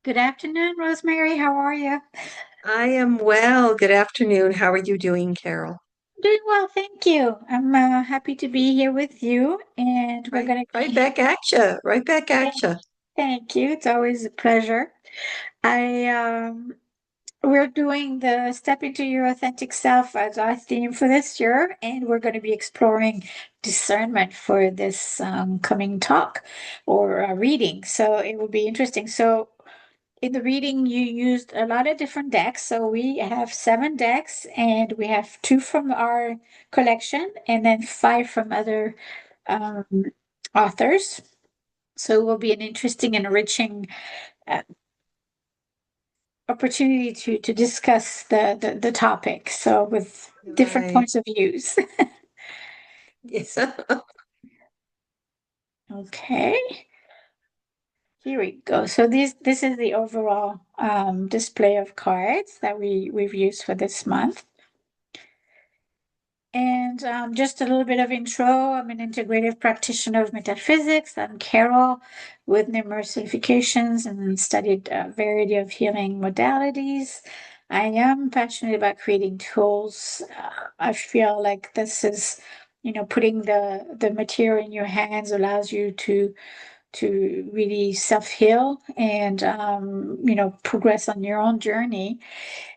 Good afternoon, Rosemary. How are you? I am well. Good afternoon. How are you doing, Carol? Doing well, thank you. I'm happy to be here with you, and we're Right, going to right be. back at you. Right back at you. Thank you. It's always a pleasure. I We're doing the Step into Your Authentic Self as our theme for this year, and we're going to be exploring discernment for this coming talk or reading. So it will be interesting. So in the reading, you used a lot of different decks. So we have seven decks, and we have two from our collection, and then five from other um, authors. So it will be an interesting, enriching uh, opportunity to discuss the topic. So with different Right. points of views. Yes. Okay, here we go. So this is the overall display of cards that we've used for this month. And just a little bit of intro. I'm an integrative practitioner of metaphysics. I'm Carole with numerous certifications and studied a variety of healing modalities. I am passionate about creating tools. I feel like this is, putting the material in your hands allows you to really self-heal and progress on your own journey.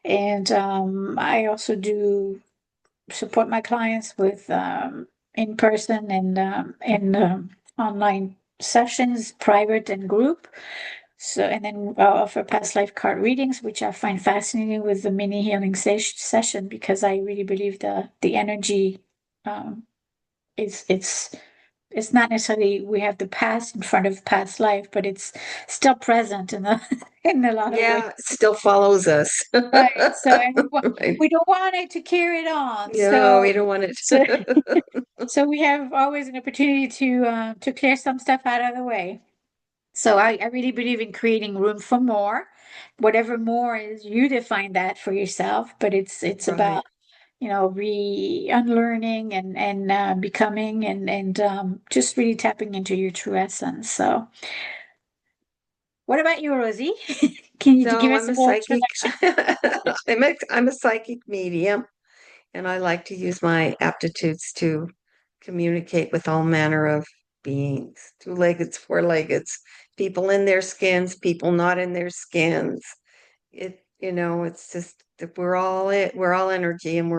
And I also do support my clients with in-person and online sessions, private and group. So, and then I offer past life card readings, which I find fascinating with the mini healing session because I really believe the energy um, it's not necessarily we have the past in front of past life, but it's still present in a in a lot of ways. Yeah, it still follows us. Right. So and Right. we don't want it to carry it on. No, So we don't want so it. so we have always an opportunity to clear some stuff out of the way. So I really believe in creating room for more. Whatever more is, you define that for yourself, but it's about, Right. unlearning and becoming and just really tapping into your true essence. So what about you, Rosie? Can you give So us I'm a a little psychic. introduction? I'm a psychic medium, and I like to use my aptitudes to communicate with all manner of beings, two-legged, four-legged, people in their skins, people not in their skins. It's just that we're all energy, and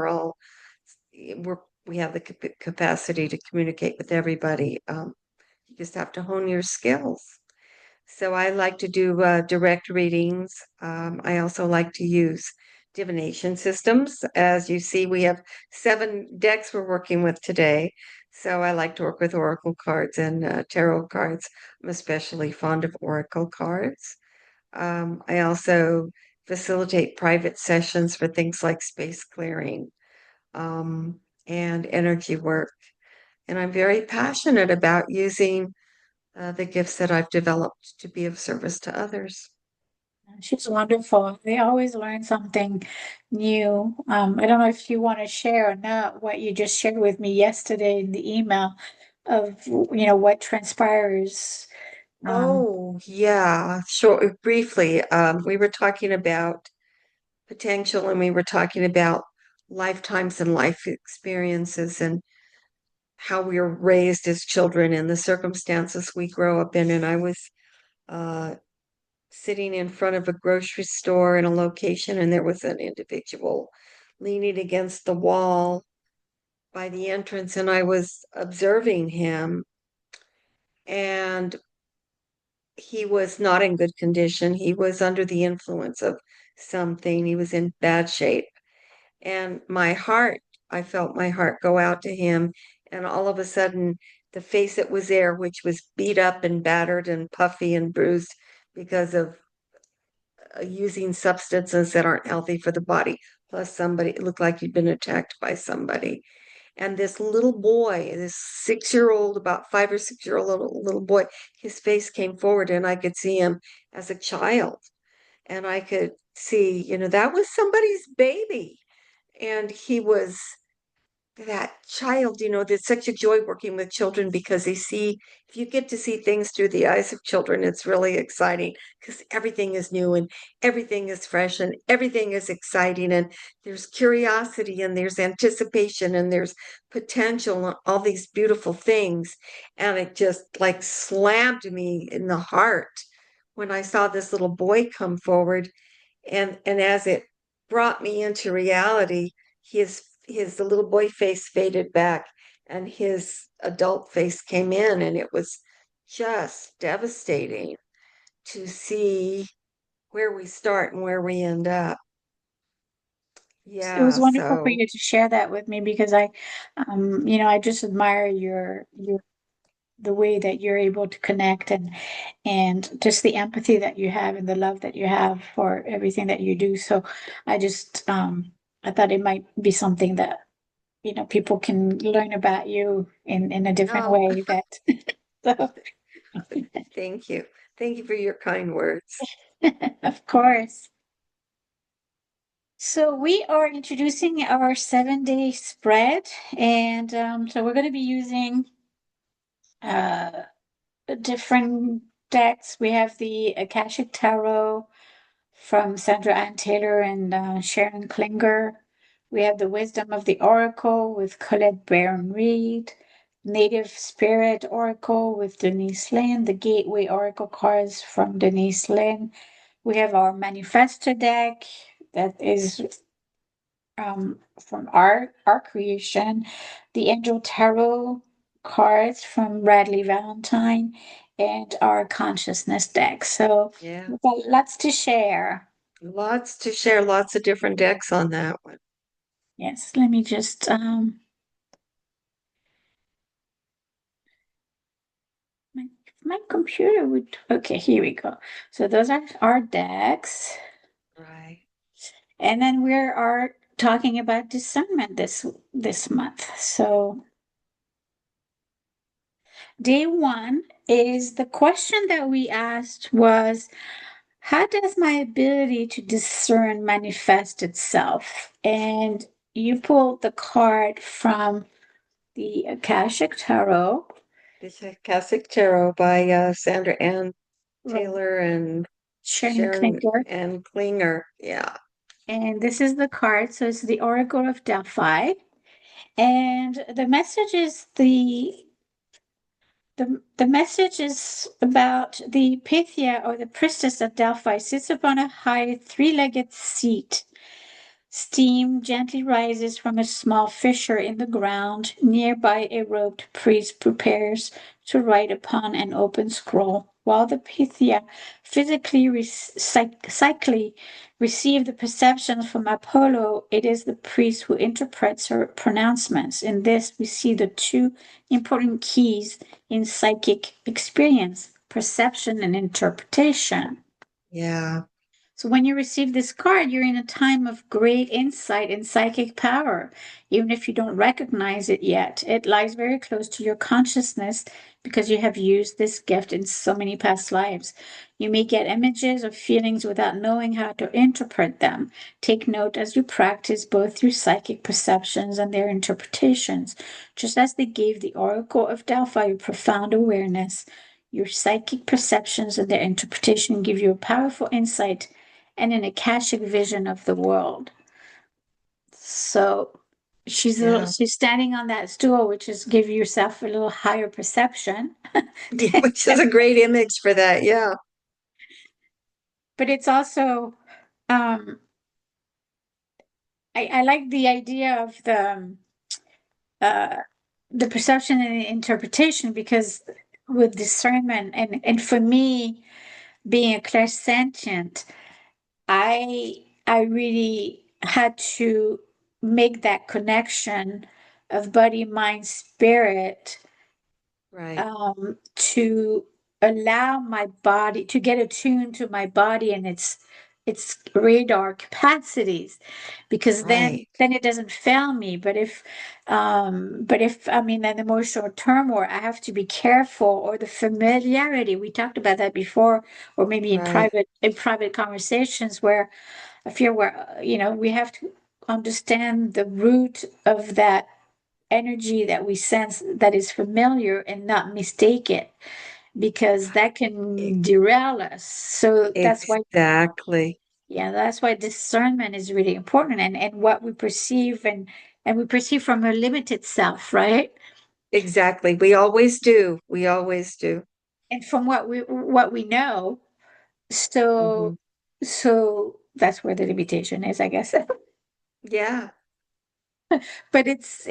we have the capacity to communicate with everybody. You just have to hone your skills. So I like to do direct readings. I also like to use divination systems. As you see, we have seven decks we're working with today. So I like to work with oracle cards and tarot cards. I'm especially fond of oracle cards. I also facilitate private sessions for things like space clearing and energy work. And I'm very passionate about using the gifts that I've developed to be of service to others. She's wonderful. They always learn something new. I don't know if you want to share or not what you just shared with me yesterday in the email of, what transpires. Um, Oh, yeah, sure. Briefly, we were talking about potential and we were talking about lifetimes and life experiences and how we were raised as children and the circumstances we grow up in. And I was uh, sitting in front of a grocery store in a location, and there was an individual leaning against the wall by the entrance, and I was observing him, and he was not in good condition. He was under the influence of something. He was in bad shape. And I felt my heart go out to him. And all of a sudden, the face that was there, which was beat up and battered and puffy and bruised because of using substances that aren't healthy for the body, plus somebody, it looked like he'd been attacked by somebody. And this little boy, this 6 year old, about 5 or 6 year old little boy, his face came forward and I could see him as a child. And I could see, that was somebody's baby. And he was that child, there's such a joy working with children because if you get to see things through the eyes of children, it's really exciting because everything is new and everything is fresh and everything is exciting. And there's curiosity and there's anticipation and there's potential and all these beautiful things. And it just like slammed me in the heart when I saw this little boy come forward. And as it brought me into reality, his the little boy face faded back and his adult face came in, and it was just devastating to see where we start and where we end up. It was Yeah, wonderful for so you to share that with me because I just admire your the way that you're able to connect and just the empathy that you have and the love that you have for everything that you do. So I just I thought it might be something that people can learn about you in a different oh, way that so thank you. Thank you for your kind words. of course. So we are introducing our 7-day spread, and so we're going to be using uh, different decks. We have the Akashic Tarot from Sandra Ann Taylor and Sharon Klinger. We have the Wisdom of the Oracle with Colette Baron-Reid, Native Spirit Oracle with Denise Linn, the Gateway Oracle cards from Denise Linn. We have our Manifestor deck that is from our creation, the Angel Tarot cards from Bradley Valentine, and our consciousness deck. So Yeah, we've got lots to share. lots to share, lots of different decks on that one. Yes, let me just my my computer would okay, here we go. So those are our decks. Right. And then we are talking about discernment this month. So day one is the question that we asked was, how does my ability to discern manifest itself? And you pulled the card from the Akashic Tarot. This is Akashic Tarot by Sandra Ann Right. Taylor and Sharon Sharon Klinger. and Klinger. Yeah. And this is the card. So it's the Oracle of Delphi. And the message is about the Pythia or the priestess of Delphi sits upon a high three-legged seat. Steam gently rises from a small fissure in the ground. Nearby, a robed priest prepares to write upon an open scroll. While the Pythia psychically receive the perceptions from Apollo, it is the priest who interprets her pronouncements. In this, we see the two important keys in psychic experience: perception and interpretation. Yeah. So when you receive this card, you're in a time of great insight and psychic power. Even if you don't recognize it yet, it lies very close to your consciousness because you have used this gift in so many past lives. You may get images or feelings without knowing how to interpret them. Take note as you practice both your psychic perceptions and their interpretations. Just as they gave the Oracle of Delphi profound awareness, your psychic perceptions and their interpretation give you a powerful insight and an Akashic vision of the world. So Yeah. she's standing on that stool, which is give yourself a little higher perception. Yeah, which is a great image for that. Yeah. But it's also um I like the idea of uh the perception and the interpretation because with discernment and for me being a clairsentient, I really had to make that connection of body, mind, spirit, Right. to allow my body to get attuned to my body and its radar capacities, because Right. then it doesn't fail me. But if I'm in an emotional turmoil, I have to be careful, or the familiarity, we talked about that before, or maybe Right. in private conversations where I feel where we have to understand the root of that energy that we sense that is familiar and not mistake it, because that E- can derail us. So that's why, Exactly. yeah, that's why discernment is really important, and what we perceive, and we perceive from a limited self, right? Exactly. We always do. We always do. And from what we know. Hmm. So that's where the limitation is, I guess. Yeah. But it's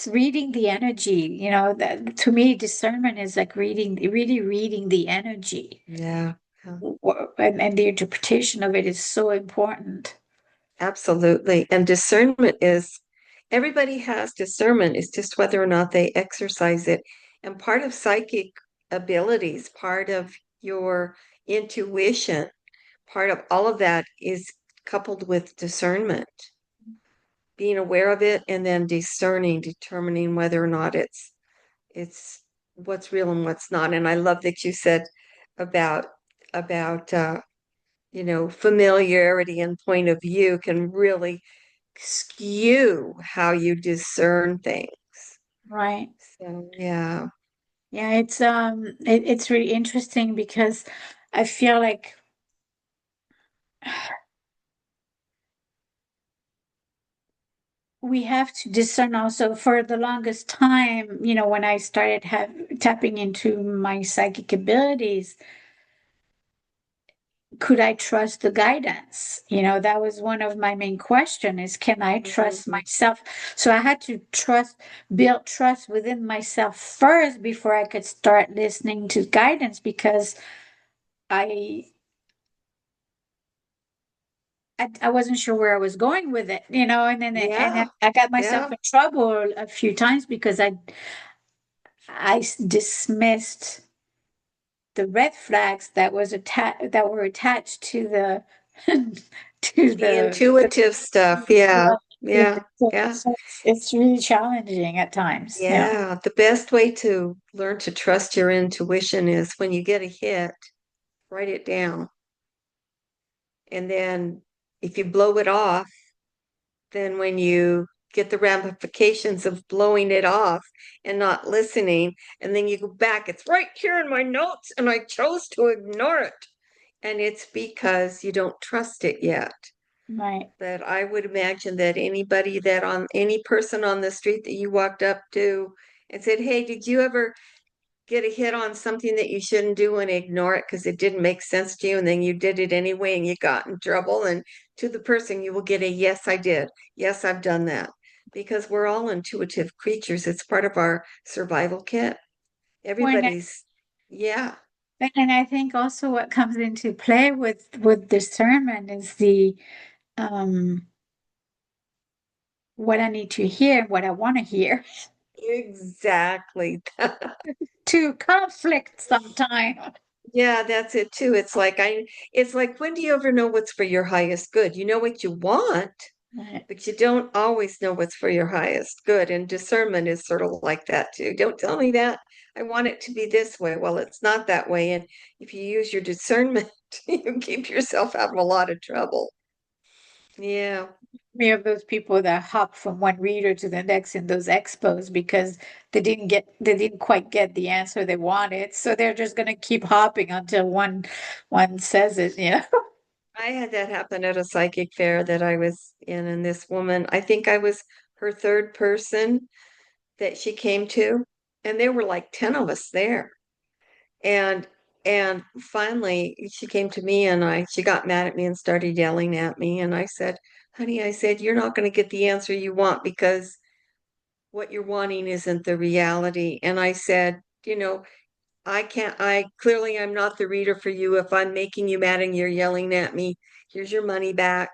reading the energy, that to me discernment is like really reading the energy. Yeah. And the interpretation of it is so important. Absolutely. And discernment is, everybody has discernment. It's just whether or not they exercise it. And part of psychic abilities, part of your intuition, part of all of that is coupled with discernment, being aware of it and then discerning, determining whether or not it's what's real and what's not. And I love that you said about about familiarity and point of view can really skew how you discern things. Right. So yeah. Yeah, it's really interesting because I feel like we have to discern also. For the longest time, when I started tapping into my psychic abilities, could I trust the guidance? That was one of my main question, is can I trust Mhm. myself? So I had to build trust within myself first before I could start listening to guidance, because I I wasn't sure where I was going with it, and then Yeah. I got myself Yeah. in trouble a few times because I dismissed the red flags that were attached to the to The the intuitive stuff. Yeah. yeah. Yeah. So, Yeah. so it's really challenging at times. Yeah. Yeah. The best way to learn to trust your intuition is when you get a hit, write it down. And then if you blow it off, then when you get the ramifications of blowing it off and not listening, and then you go back, it's right here in my notes, and I chose to ignore it. And it's because you don't trust it yet. Right. That I would imagine that any person on the street that you walked up to and said, "Hey, did you ever get a hit on something that you shouldn't do and ignore it because it didn't make sense to you, and then you did it anyway and you got in trouble?" And to the person, you will get a yes, I did. Yes, I've done that. Because we're all intuitive creatures. It's part of our survival kit. When Everybody's, yeah, and I think also what comes into play with discernment is the um what I need to hear, what I want to hear. exactly. To conflict sometime. Yeah, that's it too. It's like, when do you ever know what's for your highest good? You know what you want, Right. but you don't always know what's for your highest good. And discernment is sort of like that too. Don't tell me that. I want it to be this way. Well, it's not that way. And if you use your discernment, you keep yourself out of a lot of trouble. Yeah, Me of those people that hop from one reader to the next in those expos because they didn't quite get the answer they wanted. So they're just gonna keep hopping until one says it. I had that happen at a psychic fair that I was in, and this woman, I think I was her third person that she came to, and there were like 10 of us there. And and finally she came to me and she got mad at me and started yelling at me. And I said, "Honey," I said, "you're not going to get the answer you want because what you're wanting isn't the reality." And I said, I clearly I'm not the reader for you. If I'm making you mad and you're yelling at me, here's your money back.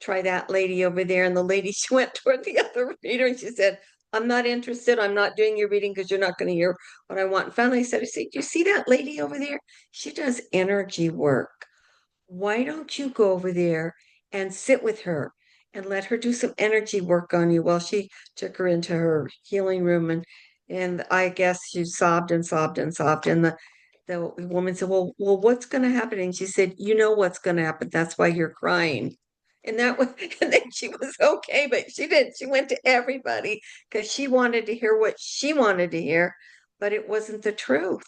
Try that lady over there." And the lady, she went toward the other reader and she said, "I'm not interested. I'm not doing your reading because you're not going to hear what I want." And finally I said, "You see that lady over there? She does energy work. Why don't you go over there and sit with her and let her do some energy work on you?" Well, she took her into her healing room, and I guess she sobbed and sobbed and sobbed. And the woman said, "Well, what's going to happen?" And she said, "You know what's going to happen. That's why you're crying." And that was, and then she was okay, but she didn't. She went to everybody because she wanted to hear what she wanted to hear, but it wasn't the truth.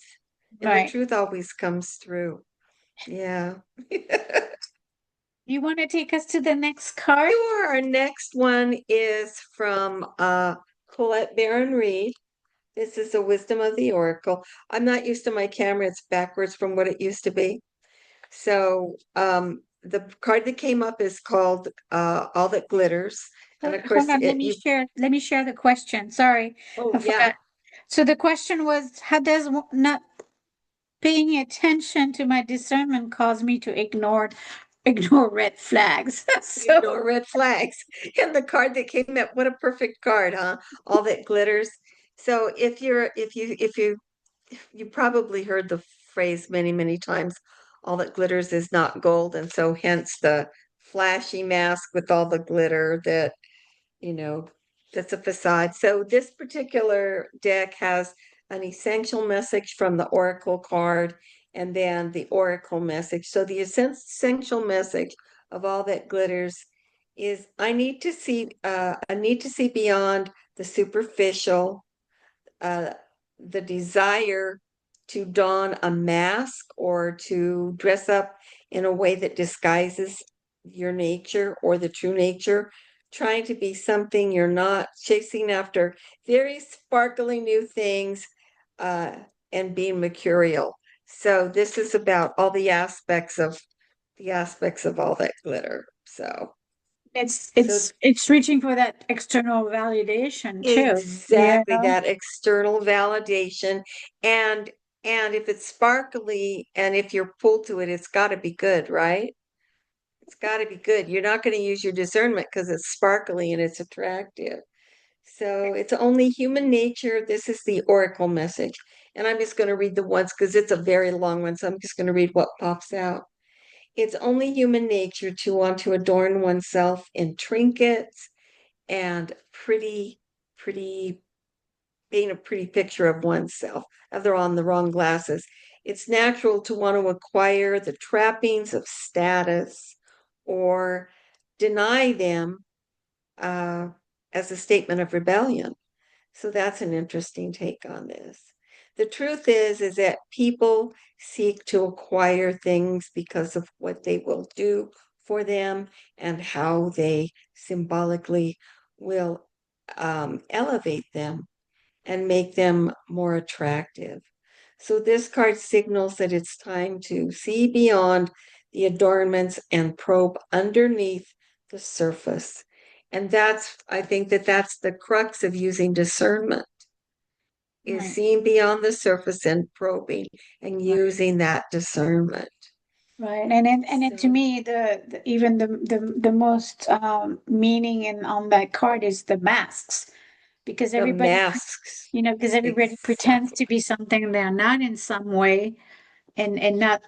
And the Right. truth always comes through. Yeah. You want to take us to the next card? Sure. Our next one is from Colette Baron-Reid. This is the Wisdom of the Oracle. I'm not used to my camera. It's backwards from what it used to be. So the card that came up is called All That Glitters. And of Hold course, on, let me share the question. Sorry, I oh yeah, forgot. So the question was, how does not paying attention to my discernment cause me to ignore red flags? So ignore red flags. And the card that came up, what a perfect card, huh? All That Glitters. So if you probably heard the phrase many, many times, all that glitters is not gold. And so hence the flashy mask with all the glitter that, you know, that's a facade. So this particular deck has an essential message from the Oracle card and then the Oracle message. So the essential message of all that glitters is I need to see beyond the superficial, uh, the desire to don a mask or to dress up in a way that disguises your nature or the true nature, trying to be something you're not, chasing after very sparkling new things, uh, and being mercurial. So this is about all the aspects of all that glitter. So so it's reaching for that external validation too. Yeah. exactly that external validation, and if it's sparkly and if you're pulled to it, it's got to be good, right? It's got to be good. You're not going to use your discernment because it's sparkly and it's attractive. So it's only human nature. This is the oracle message. And I'm just going to read the once because it's a very long one. So I'm just going to read what pops out. It's only human nature to want to adorn oneself in trinkets and pretty paint a pretty picture of oneself. They're on the wrong glasses. It's natural to want to acquire the trappings of status or deny them, uh, as a statement of rebellion. So that's an interesting take on this. The truth is that people seek to acquire things because of what they will do for them and how they symbolically will elevate them and make them more attractive. So this card signals that it's time to see beyond the adornments and probe underneath the surface. And I think that's the crux of using discernment, is Right. seeing beyond the surface and probing and Right. using that discernment. Right. And to So me, even the most meaning in on that card is the masks, because the everybody, masks, because everybody pretends exactly. to be something they're not in some way, and not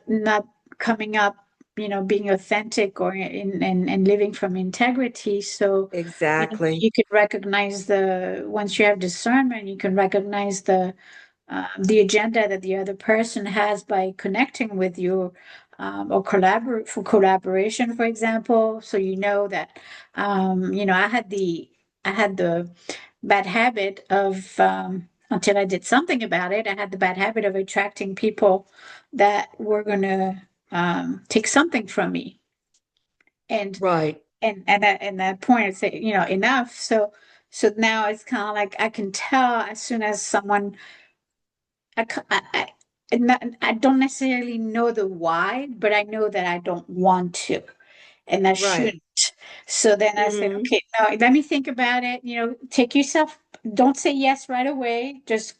coming up, being authentic or and living from integrity. So, Exactly. you could recognize once you have discernment, you can recognize the agenda that the other person has by connecting with you, or collaboration, for example. So that, I had the bad habit of, until I did something about it. I had the bad habit of attracting people that were gonna take something from me, and Right. and that point, I say, enough. So now it's kind of like I can tell as soon as someone I, c- I don't necessarily know the why, but I know that I don't want to, and I Right. shouldn't. So then I said, Hmm. okay, no, let me think about it. Take yourself, don't say yes right away. Just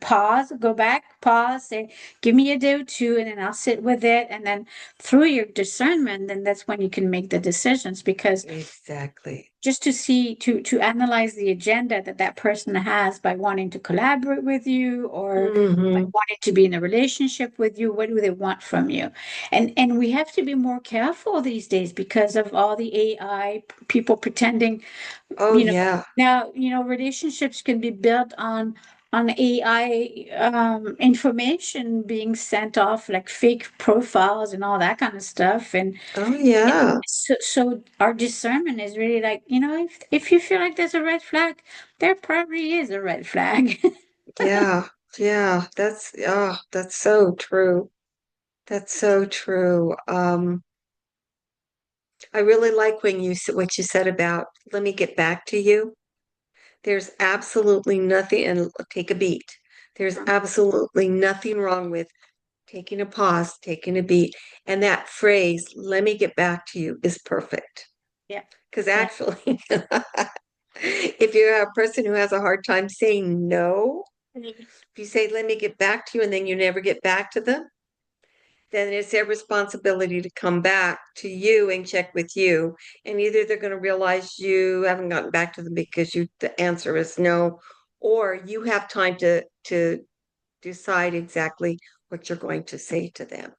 pause, go back, pause, say, give me a day or two, and then I'll sit with it. And then through your discernment, then that's when you can make the decisions, because Exactly. just to see, to analyze the agenda that that person has by wanting to collaborate with you, or by Hmm. wanting to be in a relationship with you. What do they want from you? And we have to be more careful these days because of all the AI people pretending, Oh, you know yeah. now, relationships can be built on on AI information being sent off, like fake profiles and all that kind of stuff. Oh, And yeah. so our discernment is really like, if you feel like there's a red flag, there probably is a red flag. Yeah. Yeah. That's so true. That's so true. I really like what you said about let me get back to you. There's absolutely nothing, and take a beat. There's absolutely nothing wrong with taking a pause, taking a beat. And that phrase, let me get back to you, is perfect. Yeah. Because Yeah. actually, if you're a person who has a hard time saying no, if you say, let me get back to you, and then you never get back to them, then it's their responsibility to come back to you and check with you. And either they're going to realize you haven't gotten back to them because the answer is no, or you have time to decide exactly what you're going to say to them.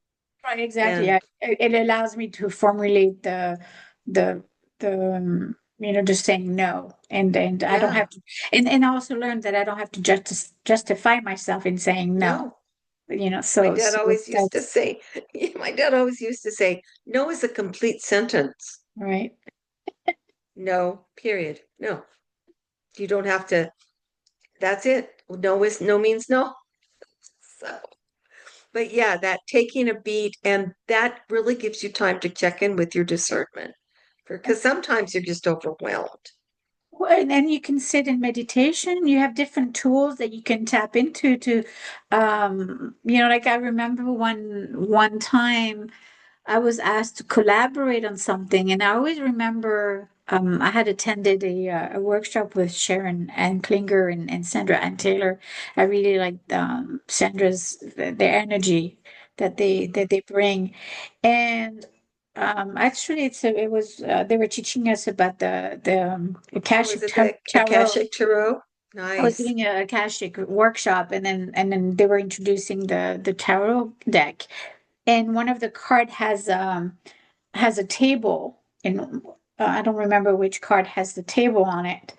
Right, exactly. And Yeah. It allows me to formulate the just saying no, and I don't yeah, have to, and I also learned that I don't have to justify myself in saying no. no. My So dad always used to that's say, my dad always used to say, no is a complete sentence. right. No, period. No. You don't have to, that's it. No means no. So, but yeah, that taking a beat and that really gives you time to check in with your discernment. Because sometimes you're just overwhelmed. Well, and then you can sit in meditation. You have different tools that you can tap into like I remember one time I was asked to collaborate on something, and I always remember I had attended a workshop with Sharon and Klinger and Sandra and Taylor. I really liked Sandra's their energy Mhm. that they bring, and actually it was they were teaching us about the Oh, is Akashic it the tarot. Akashic Tarot? I was Nice. doing a Akashic workshop, and then they were introducing the tarot deck, and one of the card has a table, and I don't remember which card has the table on it.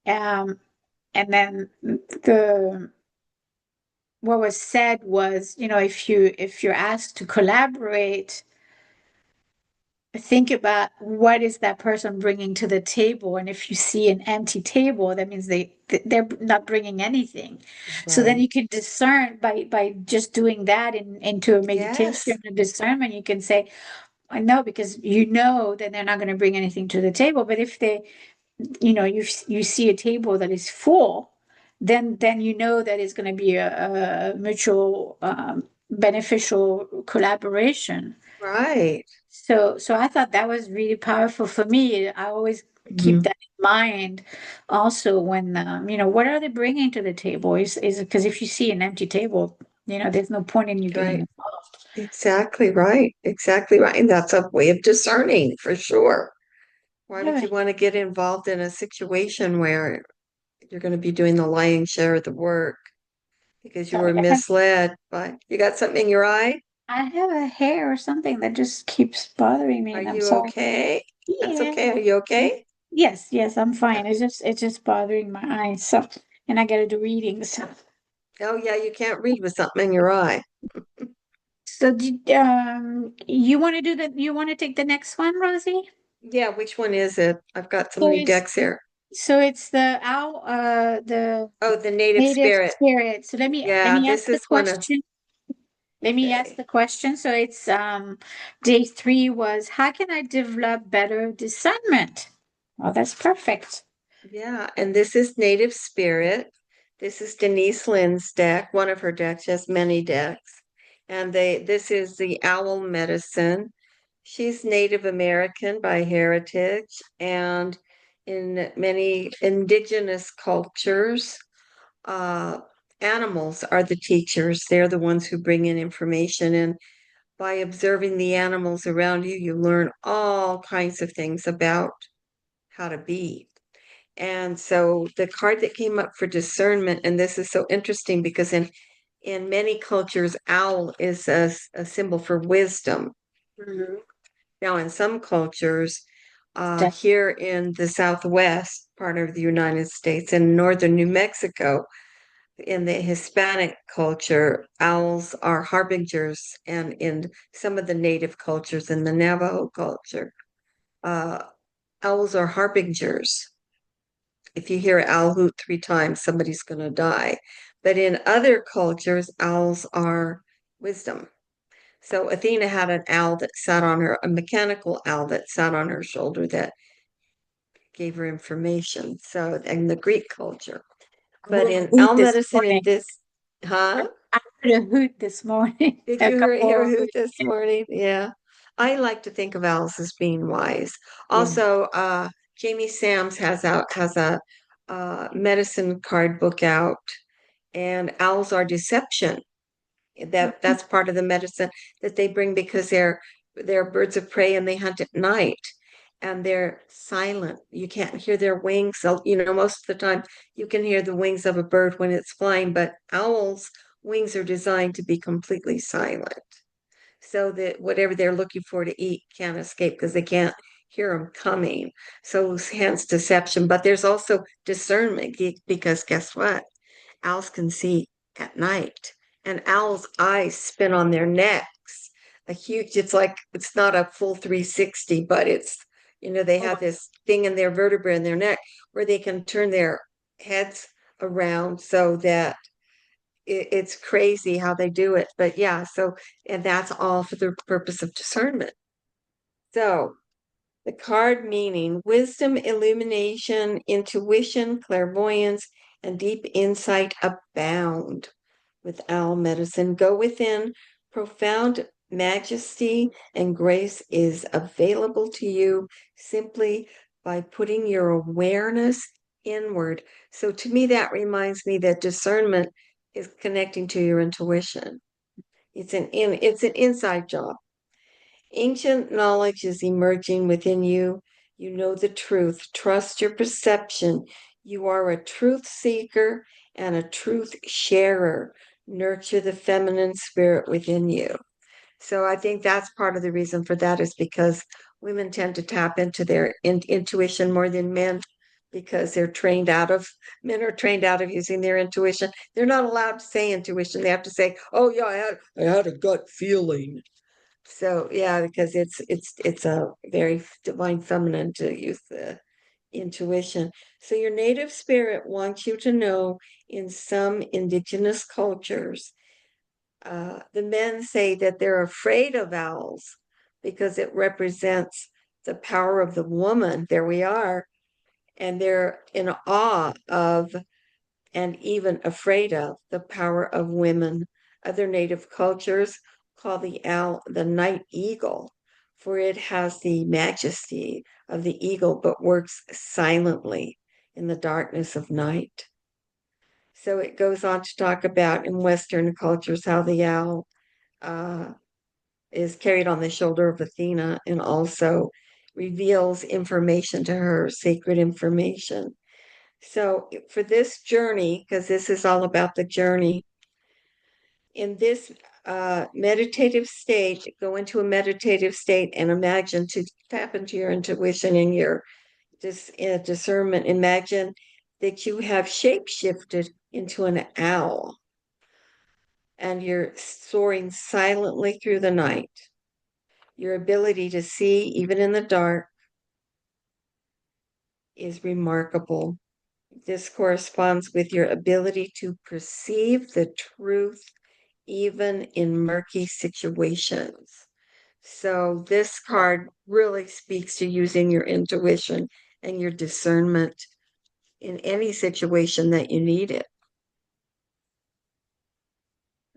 Um, and then the what was said was, if you're asked to collaborate, think about what is that person bringing to the table, and if you see an empty table, that means they're not bringing anything. So then Right. you can discern by just doing that into a meditation Yes. and discernment. You can say, I know, because you know that they're not going to bring anything to the table. But if you see a table that is full, then you know that it's going to be a mutual beneficial collaboration. Right. So I thought that was really powerful for me. I always keep Mhm. that in mind. Also, when what are they bringing to the table? Is because if you see an empty table, there's no point in you getting Right. involved. Exactly right. Exactly right. And that's a way of discerning for sure. Why would Yeah. you want to get involved in a situation where you're going to be doing the lion's share of the work because you were Sorry, misled by you got something in your eye? I have a hair or something that just keeps bothering me, Are and I'm you sorry. okay? That's Yeah. okay. Are you okay? Yes, I'm fine. It's just bothering my eyes. So, and I gotta do readings. Oh yeah, you can't read with something in your eye. So, you want to you want to take the next one, Rosie? Yeah, which one is it? I've got so So many it's decks here. so it's the owl, the Oh, the native native spirit. spirit. So let Yeah, me ask this the is one of question. Let me ask okay. the question. So it's day three was, how can I develop better discernment? Oh, that's perfect. Yeah, and this is native spirit. This is Denise Linn's deck, one of her decks. She has many decks. And this is the owl medicine. She's Native American by heritage, and in many indigenous cultures, uh, animals are the teachers. They're the ones who bring in information. And by observing the animals around you, you learn all kinds of things about how to be. And so the card that came up for discernment, and this is so interesting because in many cultures, owl is a symbol for wisdom. Mhm. Now, in some cultures, That- here in the Southwest part of the United States and northern New Mexico, in the Hispanic culture, owls are harbingers, and in some of the native cultures, in the Navajo culture, uh, owls are harbingers. If you hear owl hoot 3 times, somebody's going to die. But in other cultures, owls are wisdom. So Athena had an owl that sat on her, a mechanical owl that sat on her shoulder that gave her information. So in the Greek culture. I But heard a in hoot owl this medicine, in morning. this, huh? I heard a hoot this morning. Did A you hear couple of who hoots. this morning? Yeah. I like to think of owls as being wise. Yeah. Also, Jamie Sams has a medicine card book out, and owls are deception. That's part of the medicine that they bring because they're birds of prey and they hunt at night and they're silent. You can't hear their wings. So, most of the time you can hear the wings of a bird when it's flying, but owls' wings are designed to be completely silent so that whatever they're looking for to eat can't escape because they can't hear them coming. So hence deception. But there's also discernment because guess what? Owls can see at night, and owls' eyes spin on their necks. It's like it's not a full 360, but they Oh, have this thing in their vertebrae in their neck where they can turn their heads around so that it's crazy how they do it. But yeah, and that's all for the purpose of discernment. So, the card meaning wisdom, illumination, intuition, clairvoyance, and deep insight abound with owl medicine. Go within. Profound majesty and grace is available to you simply by putting your awareness inward. So to me, that reminds me that discernment is connecting to your intuition. It's an inside job. Ancient knowledge is emerging within you. You know the truth. Trust your perception. You are a truth seeker and a truth sharer. Nurture the feminine spirit within you. So I think that's part of the reason for that is because women tend to tap into their intuition more than men because men are trained out of using their intuition. They're not allowed to say intuition. They have to say, "Oh yeah, I had a gut feeling." So yeah, because it's a very divine feminine to use the intuition. So your native spirit wants you to know in some indigenous cultures, the men say that they're afraid of owls because it represents the power of the woman. There we are. And they're in awe of and even afraid of the power of women. Other native cultures call the owl the night eagle, for it has the majesty of the eagle but works silently in the darkness of night. So it goes on to talk about in Western cultures how the owl uh, is carried on the shoulder of Athena and also reveals information to her, sacred information. So for this journey, because this is all about the journey, in this meditative state, go into a meditative state and imagine to tap into your intuition and your discernment. Imagine that you have shape shifted into an owl and you're soaring silently through the night. Your ability to see, even in the dark, is remarkable. This corresponds with your ability to perceive the truth even in murky situations. So, this card really speaks to using your intuition and your discernment in any situation that you need it.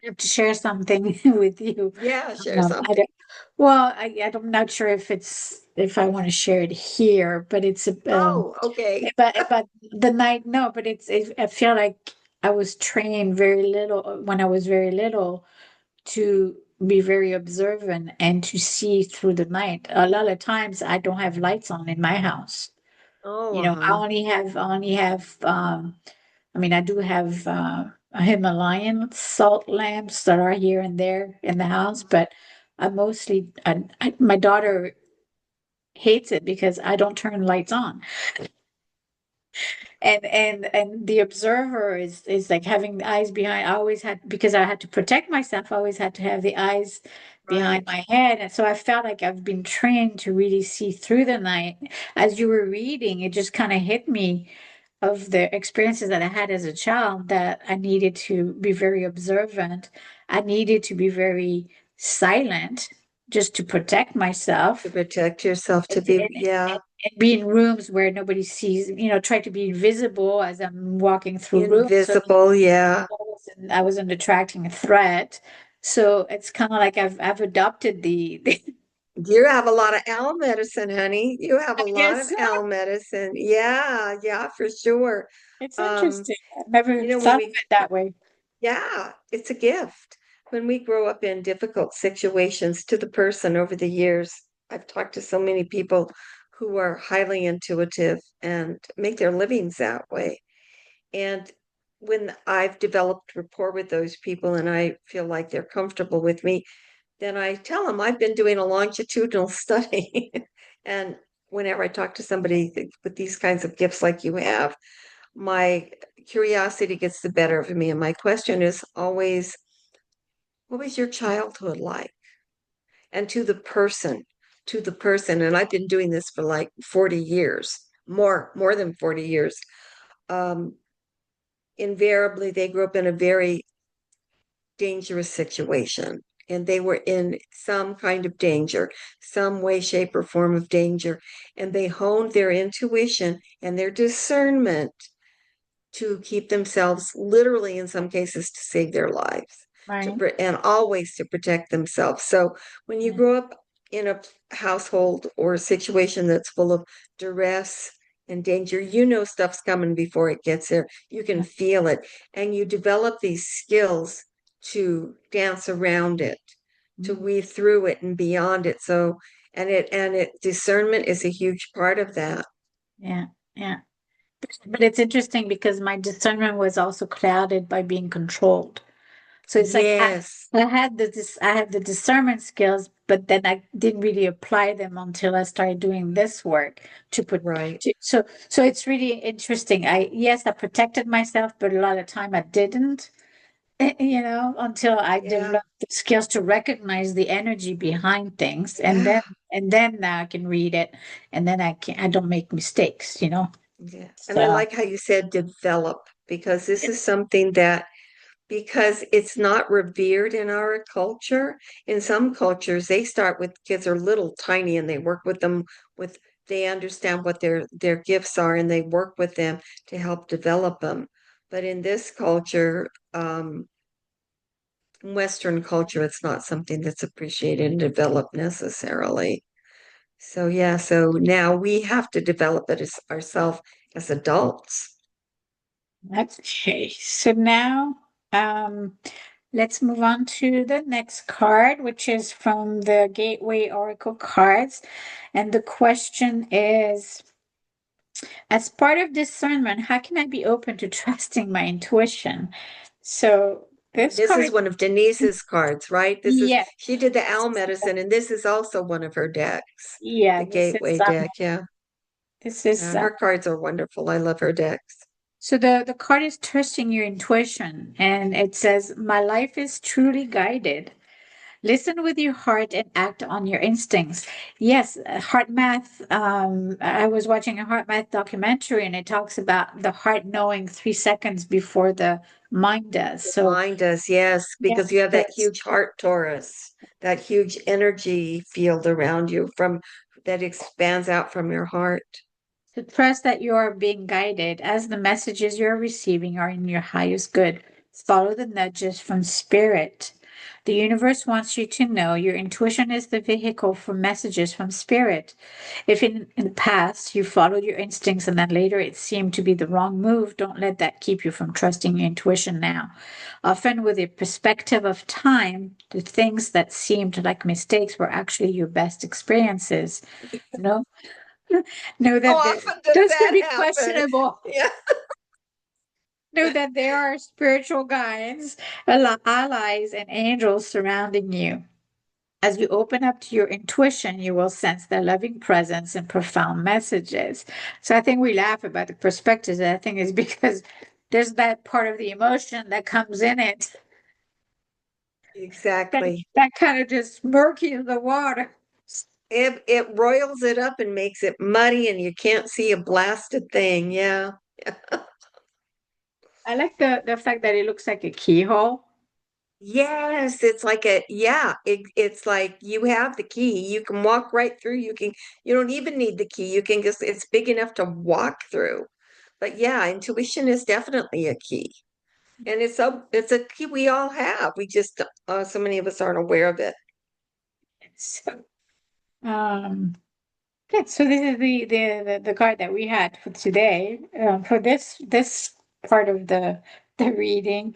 I have to share something with you. Yeah, share I something. don't, well, I'm not sure if I want to share it here, but it's Oh, okay. but the night, no, but I feel like I was trained very little when I was very little to be very observant and to see through the night. A lot of times I don't have lights on in my house. Oh, You know, uh-huh. I only have I mean, I do have Himalayan salt lamps that are here and there in the house, but my daughter hates it because I don't turn lights on. And the observer is like having the eyes behind. I always had, because I had to protect myself, I always had to have the eyes behind Right. my head. And so I felt like I've been trained to really see through the night. As you were reading, it just kind of hit me of the experiences that I had as a child, that I needed to be very observant. I needed to be very silent just to protect To myself, protect yourself, to and, be, and, yeah, and be in rooms where nobody sees, try to be invisible as I'm walking through rooms. So invisible, yeah. I wasn't attracting a threat. So it's kind of like I've adopted You have a lot of owl medicine, honey. You have I a lot guess of so. owl medicine. Yeah, yeah, for sure. It's Um, interesting. I've never when thought of we, it that way. yeah, it's a gift. When we grow up in difficult situations, to the person over the years, I've talked to so many people who are highly intuitive and make their livings that way. And when I've developed rapport with those people and I feel like they're comfortable with me, then I tell them I've been doing a longitudinal study. And whenever I talk to somebody with these kinds of gifts like you have, my curiosity gets the better of me. And my question is always, what was your childhood like? And to the person, and I've been doing this for like 40 years, more than 40 years. Um, Invariably, they grew up in a very dangerous situation, and they were in some kind of danger, some way, shape, or form of danger, and they honed their intuition and their discernment to keep themselves, literally in some cases, to save their lives, Right. and always to protect themselves. So when you Yeah. grow up in a household or a situation that's full of duress and danger, you know stuff's coming before it gets there. You can Yeah. feel it, and you develop these skills to dance around it, to Mhm. weave through it and beyond it. So, and it discernment is a huge part of that. Yeah. Yeah. But it's interesting because my discernment was also clouded by being controlled. So it's like Yes, I had the discernment skills, but then I didn't really apply them until I started doing this work to put right. so it's really interesting. I protected myself, but a lot of time I didn't, until I Yeah. developed the skills to recognize the energy behind things, Yeah. and then now I can read it, and then I don't make mistakes. Yeah. And I So like how you said develop, because this is something that, because it's not revered in our culture. In some cultures, they start with kids are little tiny and they work with them with, they understand what their gifts are and they work with them to help develop them. But in this culture, Western culture, it's not something that's appreciated and developed necessarily. So yeah, so now we have to develop it as ourselves as adults. that's okay. So now, um, let's move on to the next card, which is from the Gateway Oracle cards. And the question is, as part of discernment, how can I be open to trusting my intuition? So this This is card, one of Denise's cards, right? yeah, She did the owl medicine, and this is also one of her decks, yeah, the Gateway deck. Yeah. this is, Her cards are wonderful. I love her decks. so the card is trusting your intuition, and it says, "My life is truly guided. Listen with your heart and act on your instincts." Yes, heart math. I was watching a heart math documentary, and it talks about the heart knowing 3 seconds before the mind does. So Mine does, yes, yeah, because you have so that huge heart torus, that huge energy field around you from that expands out from your heart. to trust that you are being guided as the messages you're receiving are in your highest good. Follow the nudges from spirit. The universe wants you to know your intuition is the vehicle for messages from spirit. If in the past you followed your instincts and then later it seemed to be the wrong move, don't let that keep you from trusting your intuition now. Often, with the perspective of time, the things that seemed like mistakes were actually your best experiences. No, know How that often does those can that be happen? questionable. Yeah. Know that there are spiritual guides, allies, and angels surrounding you. As you open up to your intuition, you will sense their loving presence and profound messages. So I think we laugh about the perspectives. I think it's because there's that part of the emotion that comes in it that Exactly. that kind of just murky the water. It roils it up and makes it muddy and you can't see a blasted thing. Yeah. I like the fact that it looks like a keyhole. Yes, it's like it's like you have the key. You can walk right through. You don't even need the key. You can just, it's big enough to walk through. But yeah, intuition is definitely a key. And it's a key we all have. We just, so many of us aren't aware of it. So, um, okay, so this is the card that we had for today. For this part of the reading.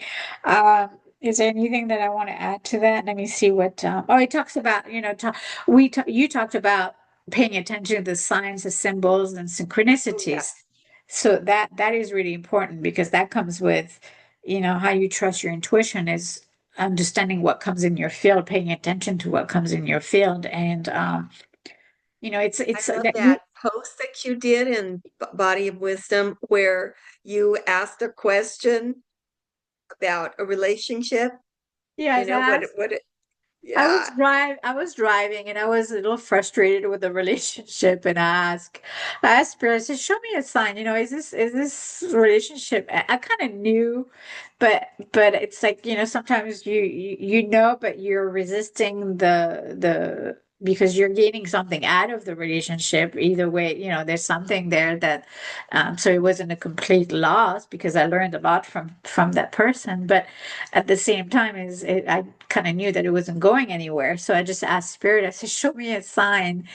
Is there anything that I want to add to that? Let me see what. Oh, it talks about you talked about paying attention to the signs, the symbols, and Oh, synchronicities. yes. So that is really important because that comes with, how you trust your intuition is understanding what comes in your field, paying attention to what comes in your field, and I it's love that you that post that you did in Body of Wisdom where you asked a question about a relationship. You yes, know, yeah, I was driving and I was a little frustrated with the relationship and I asked Spirit, I said, show me a sign, is this relationship? I kind of knew, but it's like, sometimes you know, but you're resisting the because you're gaining something out of the relationship. Either way, there's something there that so it wasn't a complete loss because I learned a lot from that person, but at the same time I kind of knew that it wasn't going anywhere. So I just asked Spirit, I said, show me a sign,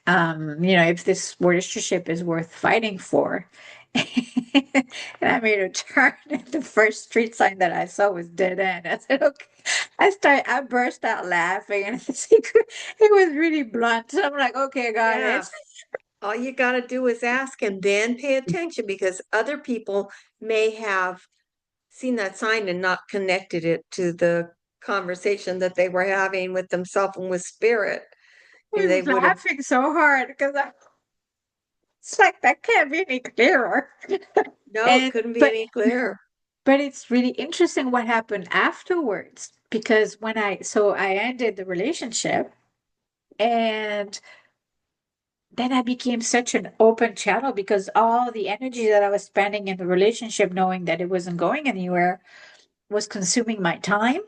if this relationship is worth fighting for. And I made a turn and the first street sign that I saw was dead end. I said, okay. I burst out laughing and it was really blunt. So I'm like, okay, got yeah. it. All you got to do is ask and then pay attention because other people may have seen that sign and not connected it to the conversation that they were having with themselves and with spirit. I And they was would have, laughing so hard because it's like that can't be any clearer. no, it And couldn't be any clearer. but it's really interesting what happened afterwards because so I ended the relationship and then I became such an open channel because all the energy that I was spending in the relationship, knowing that it wasn't going anywhere, was consuming my time.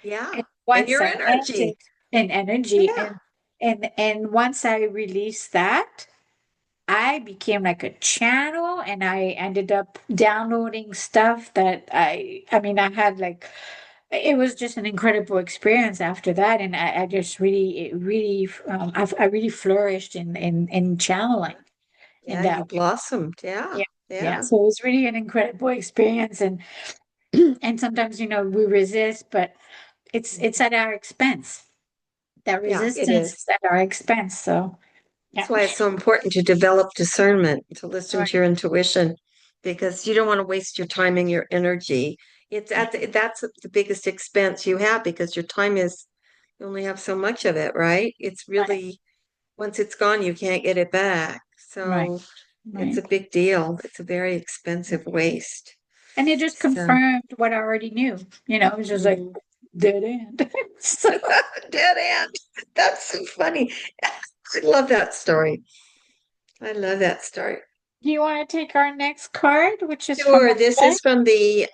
Yeah. And And once your I energy. ended in energy Yeah. and once I released that, I became like a channel and I ended up downloading stuff that I had like, it was just an incredible experience after that. And I just really, it really, I really flourished in channeling in Yeah. that You way. blossomed. Yeah. Yeah. Yeah. Yeah. So it was really an incredible experience. And, and sometimes, we resist, but it's Mhm. at our expense. That Yeah, it resistance is. is at our expense. So That's yeah. why it's so important to develop discernment, to listen Right. to your intuition, because you don't want to waste your time and your energy. That's the biggest expense you have because your time is, you only have so much of it, right? It's Right. really, once it's gone, you can't get it back. Right. So it's Right. a big deal. It's a very expensive waste. And it just So, confirmed what I already knew. It was just like mhm. dead end. So, Dead end. That's so funny. I love that story. I love that story. do you want to take our next card, which is from Sure, our this deck? is from the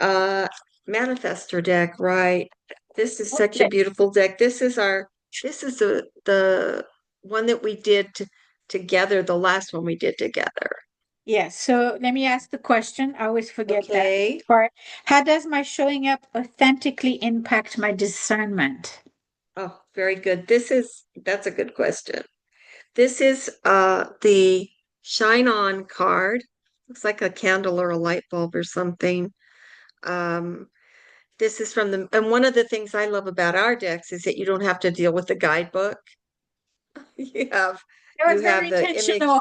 manifestor deck, right? This is such a Okay. beautiful deck. This is the one that we did together, the last one we did together. Yes. So let me ask the question. I always forget that Okay. part. How does my showing up authentically impact my discernment? Oh, very good. That's a good question. This is the Shine On card. Looks like a candle or a light bulb or something. Um, this is from and one of the things I love about our decks is that you don't have to deal with the guidebook. You have It you was very have the image, intentional.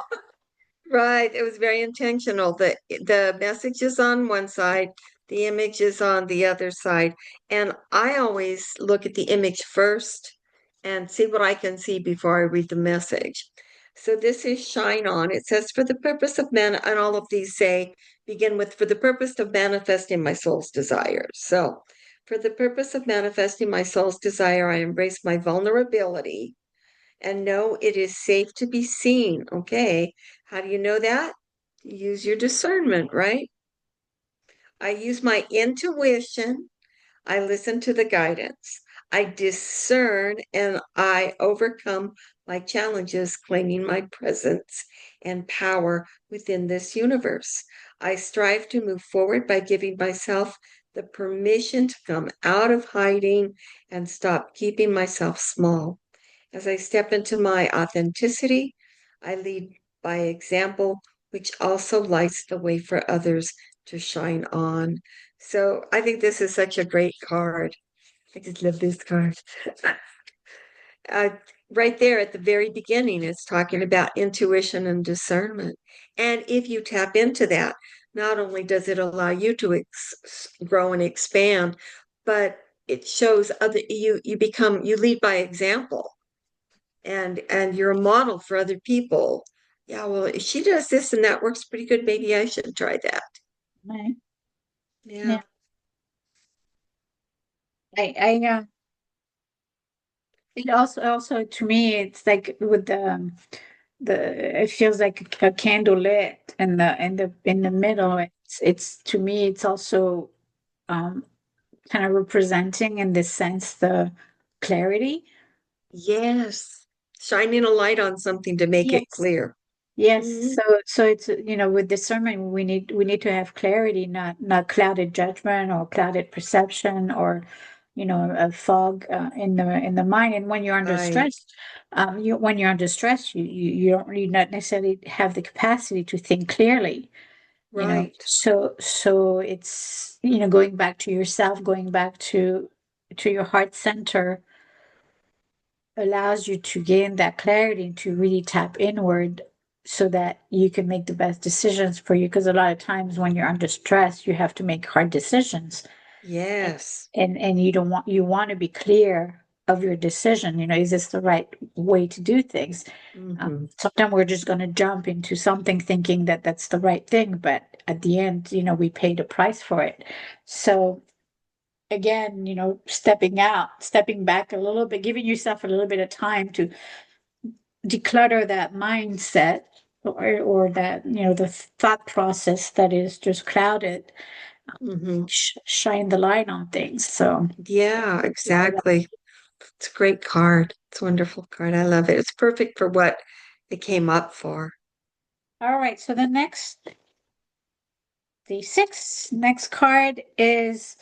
right? It was very intentional. The message is on one side, the image is on the other side. And I always look at the image first and see what I can see before I read the message. So this is Shine On. It says, for the purpose of man, and all of these say, begin with, for the purpose of manifesting my soul's desires. So, for the purpose of manifesting my soul's desire, I embrace my vulnerability and know it is safe to be seen. Okay. How do you know that? Use your discernment, right? I use my intuition. I listen to the guidance. I discern and I overcome my challenges, claiming my presence and power within this universe. I strive to move forward by giving myself the permission to come out of hiding and stop keeping myself small. As I step into my authenticity, I lead by example, which also lights the way for others to shine on. So I think this is such a great card. I just love this card. Uh, right there at the very beginning, it's talking about intuition and discernment. And if you tap into that, not only does it allow you to grow and expand, but it shows other you lead by example, and you're a model for other people. Yeah, well, if she does this and that works pretty good, maybe I should try that. Right. Yeah. Yeah. I it also to me it's like with the it feels like a candle lit in the middle. It's to me it's also um kind of representing in this sense the clarity. Yes. Shining a light on something to make it Yes. clear. Yes, Mhm. so it's with discernment we need to have clarity, not clouded judgment or clouded perception or a fog in the mind. And when you're under Right. stress, when you're under stress, you not necessarily have the capacity to think clearly. Right. So it's going back to yourself, going back to your heart center allows you to gain that clarity to really tap inward so that you can make the best decisions for you. Because a lot of times when you're under stress, you have to make hard decisions. And Yes. and you want to be clear of your decision. Is this the right way to do things? Hmm. Sometimes we're just going to jump into something thinking that that's the right thing, but at the end, we paid a price for it. So again, stepping back a little bit, giving yourself a little bit of time to declutter that mindset or that, the thought process that is just clouded, Hmm. shine the light on things. So, Yeah, I love exactly. It's a great card. It's a wonderful card. I love it. It's perfect for what it came up for. All right. So the next card is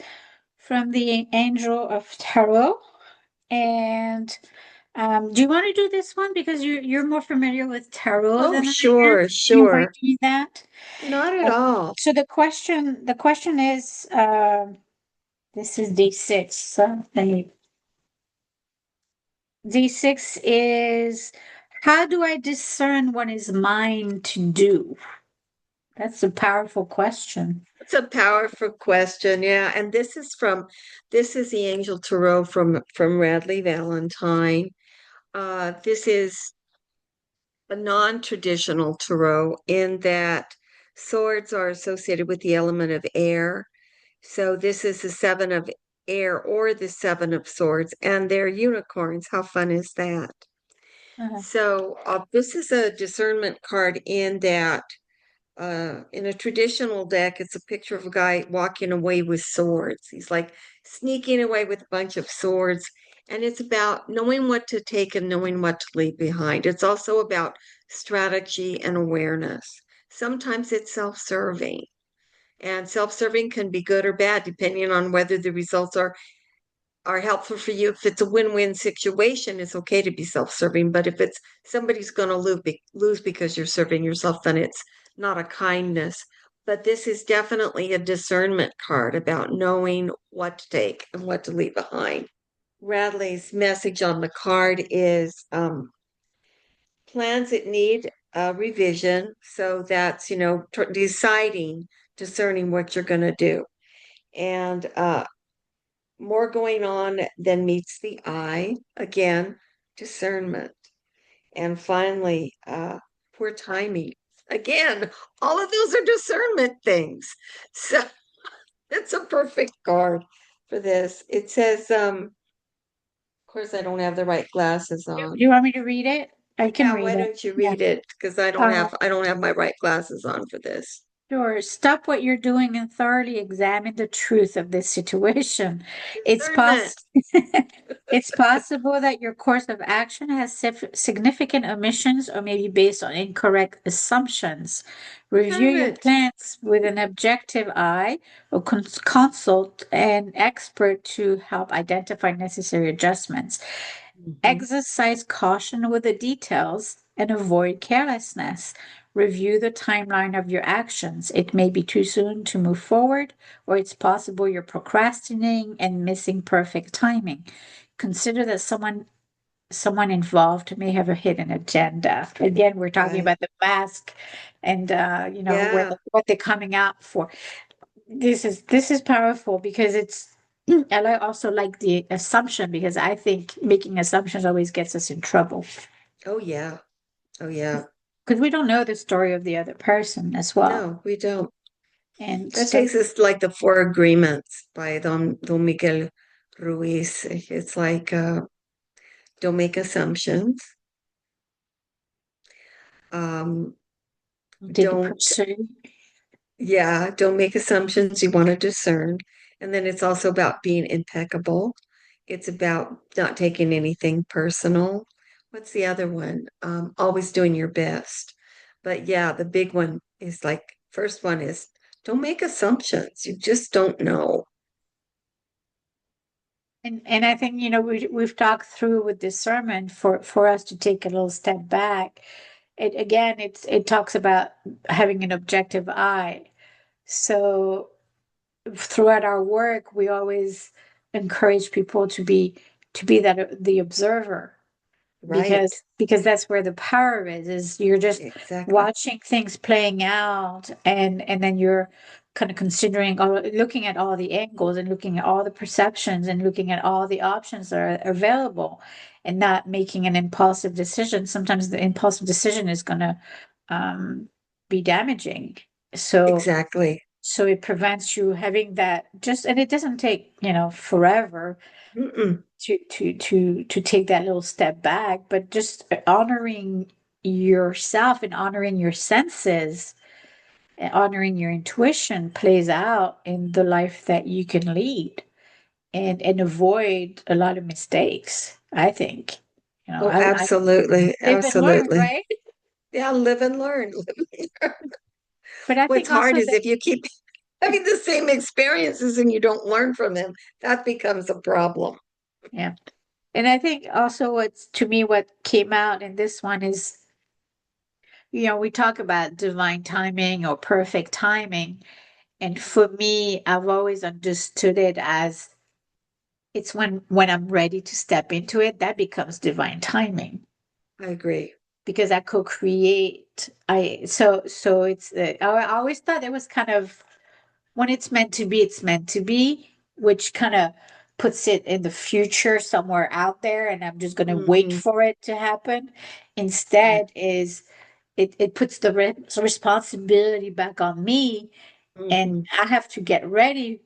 from the Angel of Tarot. And do you want to do this one because you're more familiar with tarot Oh, than I am? sure, Do you mind sure. doing that? Not at Uh, all. so the question is, this is D6. So D6 is, how do I discern what is mine to do? That's a powerful question. It's a powerful question. Yeah. And this is the Angel Tarot from Radley Valentine. This is a non-traditional tarot in that swords are associated with the element of air. So this is the seven of air or the seven of swords, and they're unicorns. How fun is that? Uh, So this is a discernment card in that in a traditional deck, it's a picture of a guy walking away with swords. He's like sneaking away with a bunch of swords. And it's about knowing what to take and knowing what to leave behind. It's also about strategy and awareness. Sometimes it's self-serving, and self-serving can be good or bad depending on whether the results are helpful for you. If it's a win-win situation, it's okay to be self-serving. But if it's somebody's going to lose because you're serving yourself, then it's not a kindness. But this is definitely a discernment card about knowing what to take and what to leave behind. Radley's message on the card is plans that need revision. So that's, deciding, discerning what you're going to do. And more going on than meets the eye. Again, discernment, and finally, poor timing. Again, all of those are discernment things. So it's a perfect card for this. It says, of course, I don't have the right glasses Do on. you want me to read it? I can Yeah, read why it. don't you Yeah. read it? Because I don't Uh, have my right glasses on for this. Sure. Stop what you're doing and thoroughly examine the truth of this situation. It's Discernment. it's possible that your course of action has significant omissions or maybe based on incorrect assumptions. Review your Discernment. plans with an objective eye or consult an expert to help identify necessary adjustments. Mhm. Exercise caution with the details and avoid carelessness. Review the timeline of your actions. It may be too soon to move forward, or it's possible you're procrastinating and missing perfect timing. Consider that someone involved may have a hidden agenda. Again, we're talking Right. about the mask and Yeah. what they're coming out for. This is powerful because it's I also like the assumption because I think making assumptions always gets us in trouble Oh, yeah. Oh, yeah. because we don't know the story of the other person as well. No, we don't. And That so takes us to, like, the Four Agreements by Don Miguel Ruiz. It's like, don't make assumptions. Um, did don't, pursue. yeah, don't make assumptions. You want to discern. And then it's also about being impeccable. It's about not taking anything personal. What's the other one? Always doing your best. But yeah, the big one is like, first one is don't make assumptions. You just don't know. And I think we've talked through with discernment for us to take a little step back. It talks about having an objective eye. So throughout our work, we always encourage people to be that the observer Right. because that's where the power is you're just Exactly. watching things playing out and then you're kind of considering or looking at all the angles and looking at all the perceptions and looking at all the options that are available and not making an impulsive decision. Sometimes the impulsive decision is going to um, be damaging. So Exactly. so it prevents you having that just, and it doesn't take, forever Mm-mm. to take that little step back, but just honoring yourself and honoring your senses and honoring your intuition plays out in the life that you can lead and avoid a lot of mistakes, I think. Oh, I absolutely. live and learn, Absolutely. right? Yeah, live and learn. But I What's think hard also is that, if you keep having the same experiences and you don't learn from them, that becomes a problem. yeah. And I think also what's to me what came out in this one is, we talk about divine timing or perfect timing. And for me, I've always understood it as it's when I'm ready to step into it, that becomes divine timing I agree. because I co-create. So I always thought it was kind of when it's meant to be, which kind of puts it in the future somewhere out there, and I'm just going to wait Hmm. for it to happen. Right. Instead, it puts the responsibility back on me, and Hmm. I have to get ready.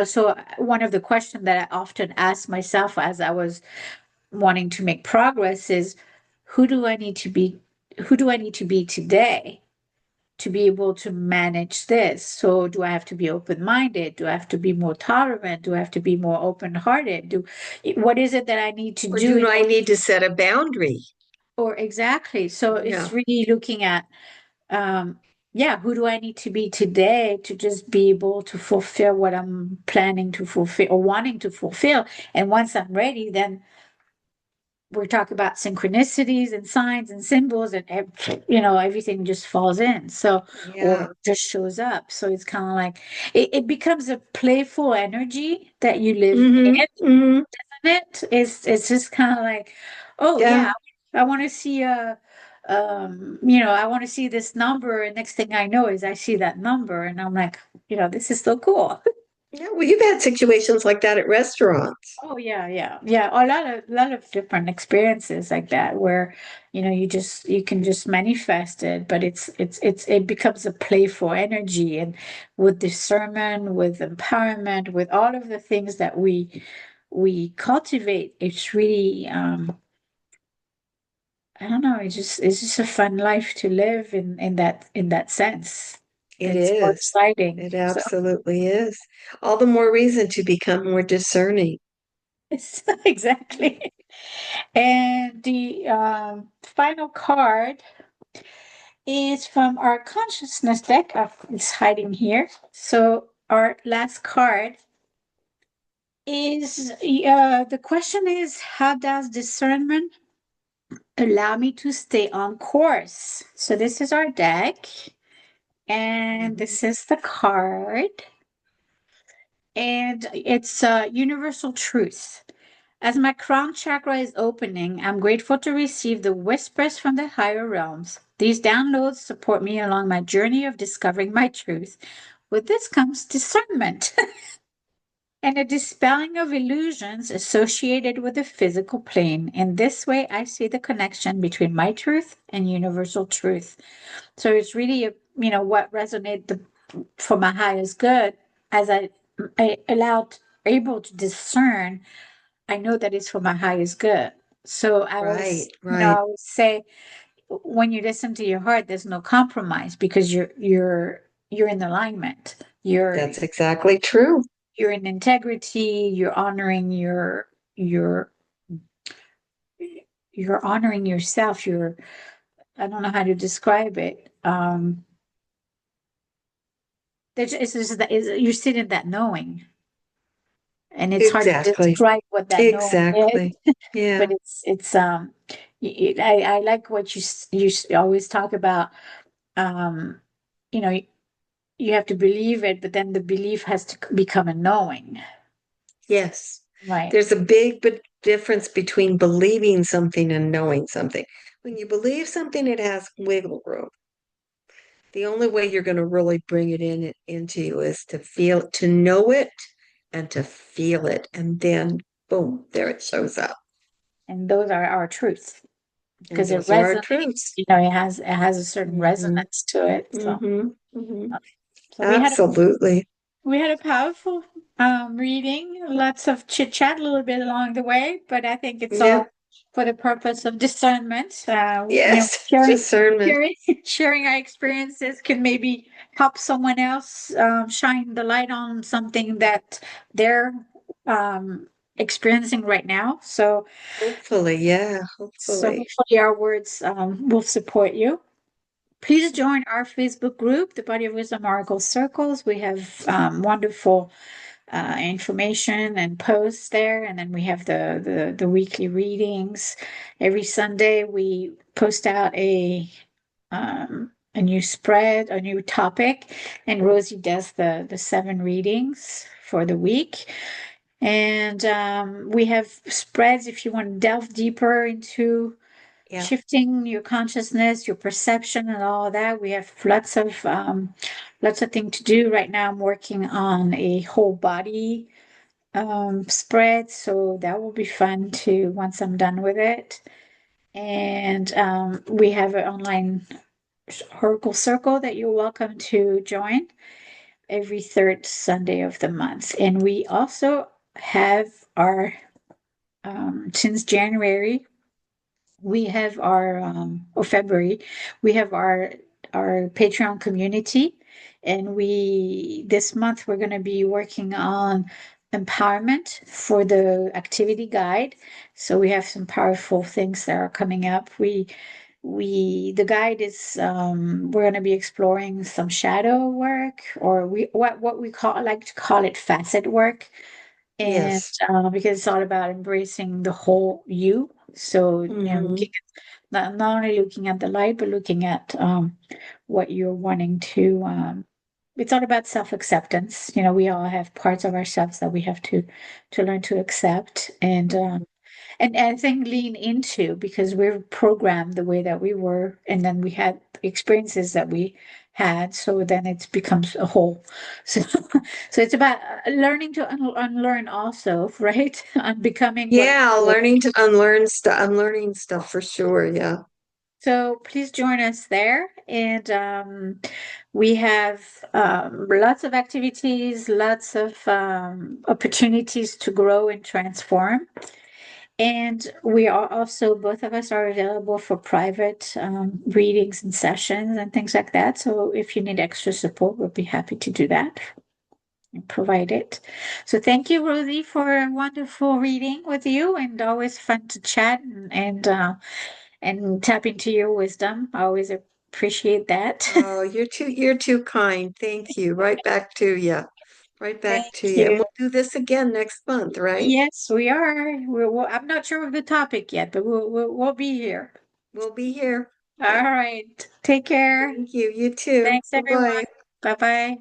So one of the questions that I often ask myself as I was wanting to make progress is, who do I need to be? Who do I need to be today to be able to manage this? So do I have to be open-minded? Do I have to be more tolerant? Do I have to be more open-hearted? What is it that I need to Or do do in I order? need to set a boundary? Or exactly. So it's Yeah. really looking at, um, yeah, who do I need to be today to just be able to fulfill what I'm planning to fulfill or wanting to fulfill? And once I'm ready, then we're talking about synchronicities and signs and symbols and everything just falls in, so Yeah. or just shows up. So it's kind of like it becomes a playful energy that you live in, Hmm. Hmm. isn't it? It's just kind of like, oh Yeah. yeah, I want to see I want to see this number, and next thing I know is I see that number and I'm like, this is so cool. Yeah, well, you've had situations like that at restaurants. Oh yeah, yeah, yeah. A lot of different experiences like that where, you can just manifest it, but it becomes a playful energy, and with discernment, with empowerment, with all of the things that we cultivate, it's really I don't know, it's just a fun life to live in that sense. It It's more is. exciting. It So absolutely is. All the more reason to become more discerning. exactly. And the final card is from our consciousness deck. It's hiding here. So our last card is the question is, how does discernment allow me to stay on course? So this is our deck, and Mhm. this is the card, and it's universal truth. As my crown chakra is opening, I'm grateful to receive the whispers from the higher realms. These downloads support me along my journey of discovering my truth. With this comes discernment and a dispelling of illusions associated with the physical plane. In this way, I see the connection between my truth and universal truth. So it's really, what resonated for my highest good as I allowed, able to discern. I know that it's for my highest good. So Right, right. I always say, when you listen to your heart, there's no compromise because you're in alignment. You're That's exactly true. you're in integrity. Your you're honoring yourself. I don't know how to describe it. It's just that you sit in that knowing, and it's hard to Exactly. describe what that knowing Exactly. is. Yeah. But I like what you always talk about. Um, you know, you have to believe it, but then the belief has to become a knowing, Yes. right? There's a big difference between believing something and knowing something. When you believe something, it has wiggle room. The only way you're going to really bring it into you is to feel, to know it and to feel it. And then, boom, there it shows up. And those are our truths And because it those are our resonates. truths. It has a certain Hmm. resonance to it. So, Hmm. so Absolutely. we had a powerful reading, lots of chit chat a little bit along the way, but I think it's Yep. all for the purpose of discernment. Yes. Sharing, Discernment. sharing, sharing our experiences can maybe help someone else shine the light on something that they're experiencing right now. Hopefully. Yeah. So Hopefully. hopefully our words will support you. Please join our Facebook group, the Body of Wisdom Oracle Circles. We have wonderful information and posts there, and then we have the weekly readings. Every Sunday, we post out a new spread, a new topic, and Rosie does the 7 readings for the week. And we have spreads if you want to delve deeper into Yeah. shifting your consciousness, your perception, and all of that. We have lots of things to do right now. I'm working on a whole body spread, so that will be fun too once I'm done with it. And we have an online Oracle Circle that you're welcome to join every third Sunday of the month. And we also have our since January we have our or February, we have our Patreon community, and we this month we're going to be working on empowerment for the activity guide. So we have some powerful things that are coming up. The guide is we're going to be exploring some shadow work, or what we call like to call it facet work, and Yes. because it's all about embracing the whole you. So, Hmm. not only looking at the light, but looking at what you're wanting to. It's all about self-acceptance. We all have parts of ourselves that we have to learn to accept, and I think lean into, because we're programmed the way that we were, and then we had experiences that we had. So then it becomes a whole. So, so it's about learning to unlearn also, right? On becoming what Yeah, you are. learning to unlearning stuff for sure. Yeah. So please join us there. And we have lots of activities, lots of opportunities to grow and transform. And we are also, both of us are available for private readings and sessions and things like that. So if you need extra support, we'll be happy to do that and provide it. So thank you, Rosie, for a wonderful reading with you, and always fun to chat and tap into your wisdom. I always appreciate that. Oh, you're too kind. Thank you. Right back to you. Right back Thank to you. And you. we'll do this again next month, right? Yes, we are. I'm not sure of the topic yet, but we'll be here. We'll be here. All right. Take care. Thank you. You too. Thanks, everyone. Bye-bye. Bye bye.